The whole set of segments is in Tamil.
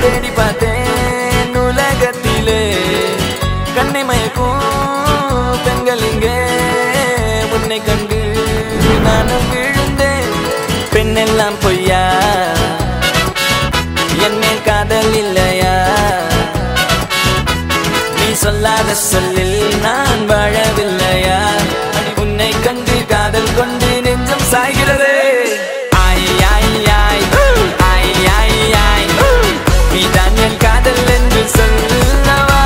தேடி பார்த்தேன் உலகத்திலே கண்ணை மயக்கும் பெண்கள் இங்கே உன்னை கண்டு நானும் விழுந்தேன் பெண்ணெல்லாம் பொய்யா என் மேல் காதல் இல்லையா நீ சொல்லாத சொல்லில் நான் வாழவில்லையா உன்னை கண்டு காதல் கொண்டு நெஞ்சம் சாய்கிறது நீதான் என் காதல் என்று சொல்லவா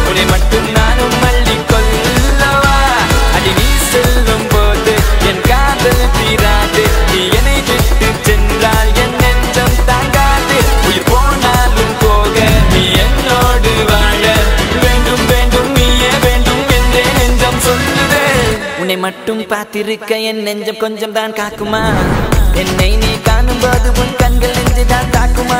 உன்னை மட்டும் நானும் மல்லிக் கொள்ளவா அடி நீ செல்லும் போது என் காதல் தீராது நீ என்னை விட்டு சென்றால் என் நெஞ்சம் தாங்காது உயிர் போனாலும் போக நீ என்னோடு வாழ வேண்டும் வேண்டும் நீயே வேண்டும் என்றே நெஞ்சம் சொல்லுதே உன்னை மட்டும் பார்த்திருக்க என் நெஞ்சம் கொஞ்சம் தான் காக்குமா என்னை நீ காணும் போது உன் கண்கள் நெஞ்சுதான் தாக்குமா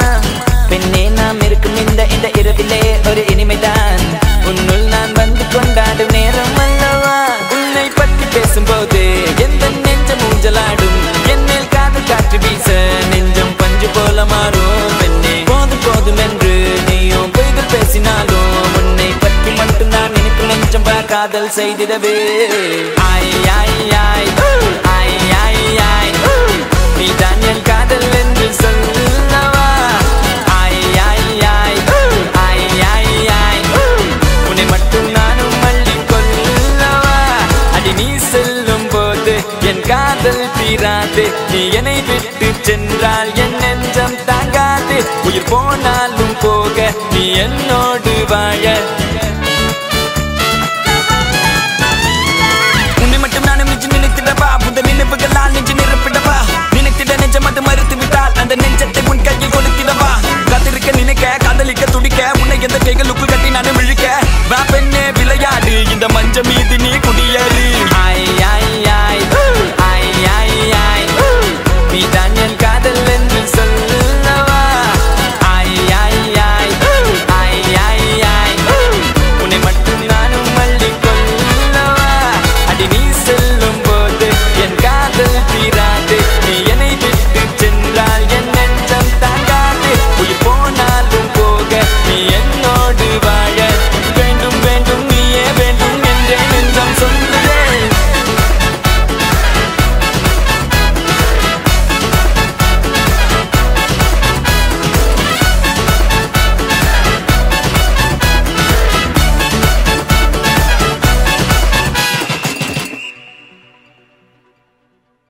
பெண்ணே நாம் இருக்கும் இந்த இரவிலே ஒரு இனிமைதான் உன்னுள் நான் வந்து கொண்டாடும் நேரம் அல்லவா உன்னை பற்றி பேசும்போது எந்த நெஞ்சம் ஊஞ்சலாடும் என் மேல் காதல் காற்று வீச நெஞ்சம் பஞ்சு போல மாறும் பெண்ணே போதும் போதும் என்று நீயும் பொய்கள் பேசினாலும் உன்னை பற்றி மட்டும் நான் நினைக்கும் நெஞ்சம் காதல் செய்திடவே நீதான் என் காதல் என்று சொல்லவா உன்னை மட்டும் நானும் மல்லிக் கொள்ளவா அடி நீ செல்லும் போது என் காதல் தீராது நீ என்னை விட்டு சென்றால் என் நெஞ்சம் தாங்காது உயிர் போனாலும் போக நீ என்னோடு வாழ உன்னை மட்டும் நானும் நினைத்திடவா புத நினைவுகளால் நெஞ்சு நிரப்பிடவா நினைத்திட நெஞ்சம் அது மறுத்து விட்டால் அந்த நெஞ்ச